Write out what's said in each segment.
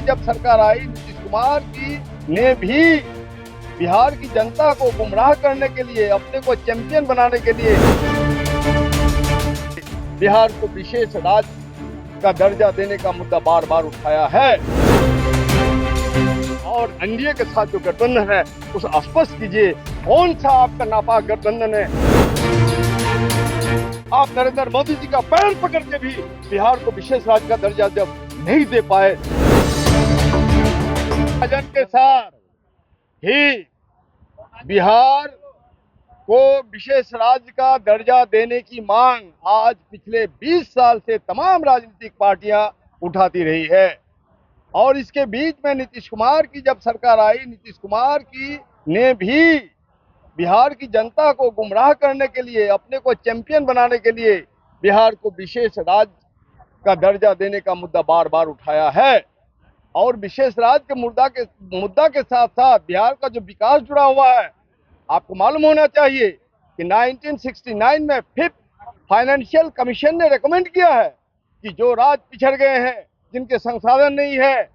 जब सरकार आई, नीतीश कुमार की ने भी बिहार की जनता को गुमराह करने के लिए, अपने को चैंपियन बनाने के लिए बिहार को विशेष राज्य का दर्जा देने का मुद्दा बार बार उठाया है। और एनडीए के साथ जो गठबंधन है उसे स्पष्ट कीजिए, कौन सा आपका नापाक गठबंधन है। आप नरेंद्र मोदी जी का पैर पकड़ के भी बिहार को विशेष राज्य का दर्जा जब नहीं दे पाए, विभाजन के साथ ही बिहार को विशेष राज्य का दर्जा देने की मांग आज पिछले 20 साल से तमाम राजनीतिक पार्टियां उठाती रही है। और इसके बीच में नीतीश कुमार की जब सरकार आई, नीतीश कुमार की ने भी बिहार की जनता को गुमराह करने के लिए, अपने को चैंपियन बनाने के लिए बिहार को विशेष राज्य का दर्जा देने का मुद्दा बार बार उठाया है। और विशेष राज्य के मुद्दा के साथ साथ बिहार का जो विकास जुड़ा हुआ है, आपको मालूम होना चाहिए कि 1969 में 5th फाइनेंशियल कमीशन ने रेकमेंड किया है कि जो राज्य पिछड़ गए हैं, जिनके संसाधन नहीं है,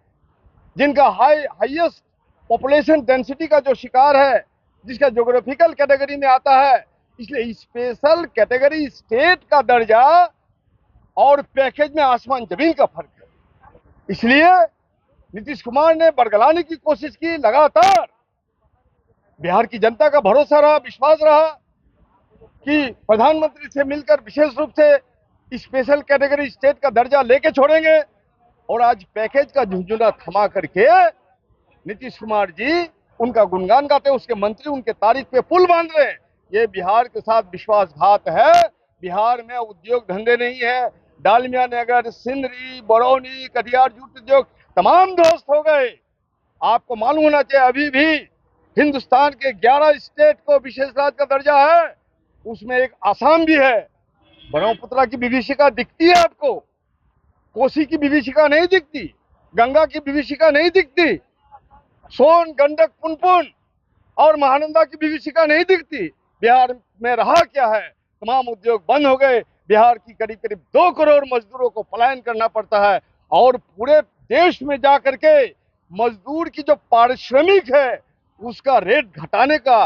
जिनका हाईएस्ट पॉपुलेशन डेंसिटी का जो शिकार है, जिसका ज्योग्राफिकल कैटेगरी में आता है, इसलिए स्पेशल कैटेगरी स्टेट का दर्जा और पैकेज में आसमान जमीन का फर्क है। इसलिए नीतीश कुमार ने बरगलाने की कोशिश की। लगातार बिहार की जनता का भरोसा रहा, विश्वास रहा कि प्रधानमंत्री से मिलकर विशेष रूप से स्पेशल कैटेगरी स्टेट का दर्जा लेके छोड़ेंगे। और आज पैकेज का झुंझुना थमा करके नीतीश कुमार जी उनका गुणगान गाते, उसके मंत्री उनके तारीफ पे पुल बांध रहे हैं। ये बिहार के साथ विश्वासघात है। बिहार में उद्योग धंधे नहीं है। डालमिया नगर, सिंदरी, बरौनी, कटिहार जूट उद्योग तमाम ध्वस्त हो गए। आपको मालूम होना चाहिए, अभी भी हिंदुस्तान के 11 स्टेट को विशेष राज्य का दर्जा है, उसमें एक आसाम भी है। ब्रह्मपुत्रा की विभीषिका दिखती है आपको, कोसी की विभीषिका नहीं दिखती, गंगा की विभीषिका नहीं दिखती, सोन, गंडक, पुनपुन और महानंदा की विभीषिका नहीं दिखती। बिहार में रहा क्या है? तमाम उद्योग बंद हो गए। बिहार की करीब करीब 2 करोड़ मजदूरों को पलायन करना पड़ता है। और पूरे देश में जाकर के मजदूर की जो पारिश्रमिक है उसका रेट घटाने का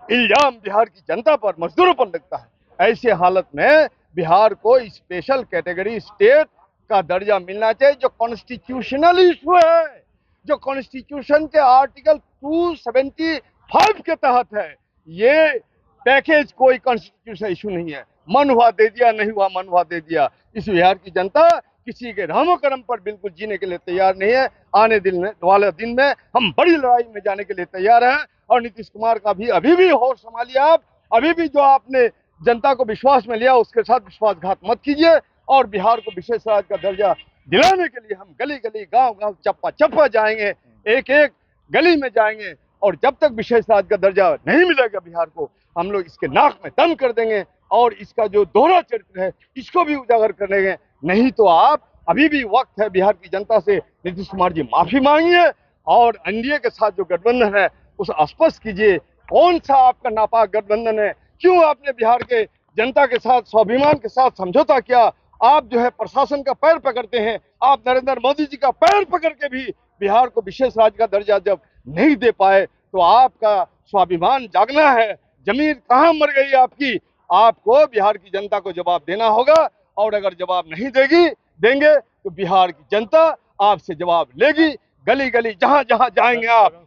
इल्जाम बिहार की जनता पर, मजदूरों पर लगता है। ऐसे हालत में बिहार को स्पेशल कैटेगरी स्टेट का दर्जा मिलना चाहिए, जो कॉन्स्टिट्यूशनल इशू है, जो कॉन्स्टिट्यूशन के आर्टिकल 275 के तहत है। ये पैकेज कोई कॉन्स्टिट्यूशनल इशू नहीं है। मन हुआ दे दिया, नहीं हुआ मन हुआ दे दिया। इस बिहार की जनता किसी के रहमो करम पर बिल्कुल जीने के लिए तैयार नहीं है। आने वाले दिन में हम बड़ी लड़ाई में जाने के लिए तैयार हैं। और नीतीश कुमार का भी अभी भी होश संभालिए। आप अभी भी जो आपने जनता को विश्वास में लिया, उसके साथ विश्वासघात मत कीजिए। और बिहार को विशेष राज्य का दर्जा दिलाने के लिए हम गली गली, गांव गांव, चप्पा चप्पा जाएंगे, एक एक गली में जाएंगे। और जब तक विशेष राज्य का दर्जा नहीं मिलेगा बिहार को, हम लोग इसके नाक में दम कर देंगे। और इसका जो दोहरा चरित्र है इसको भी उजागर कर देंगे। नहीं तो आप, अभी भी वक्त है बिहार की जनता से, नीतीश कुमार जी माफी मांगिए और एनडीए के साथ जो गठबंधन है उसे स्पष्ट कीजिए, कौन सा आपका नापाक गठबंधन है। क्यों आपने बिहार के जनता के साथ स्वाभिमान के साथ समझौता किया। आप जो है प्रशासन का पैर पकड़ते हैं। आप नरेंद्र मोदी जी का पैर पकड़ के भी बिहार को विशेष राज्य का दर्जा जब नहीं दे पाए, तो आपका स्वाभिमान जागना है। जमीन कहाँ मर गई आपकी? आपको बिहार की जनता को जवाब देना होगा। और अगर जवाब नहीं देंगे तो बिहार की जनता आपसे जवाब लेगी। गली गली, जहां जहां जाएंगे आप,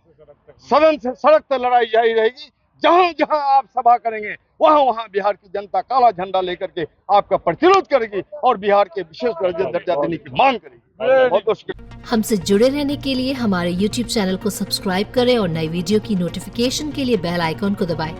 सदन से सड़क तक लड़ाई जारी रहेगी। जहां जहां आप सभा करेंगे वहां वहां बिहार की जनता काला झंडा लेकर के आपका प्रतिरोध करेगी और बिहार के विशेष दर्जा देने की मांग करेगी। बहुत बहुत शुक्रिया। हमसे जुड़े रहने के लिए हमारे YouTube चैनल को सब्सक्राइब करें और नई वीडियो की नोटिफिकेशन के लिए बेल आइकॉन को दबाएं।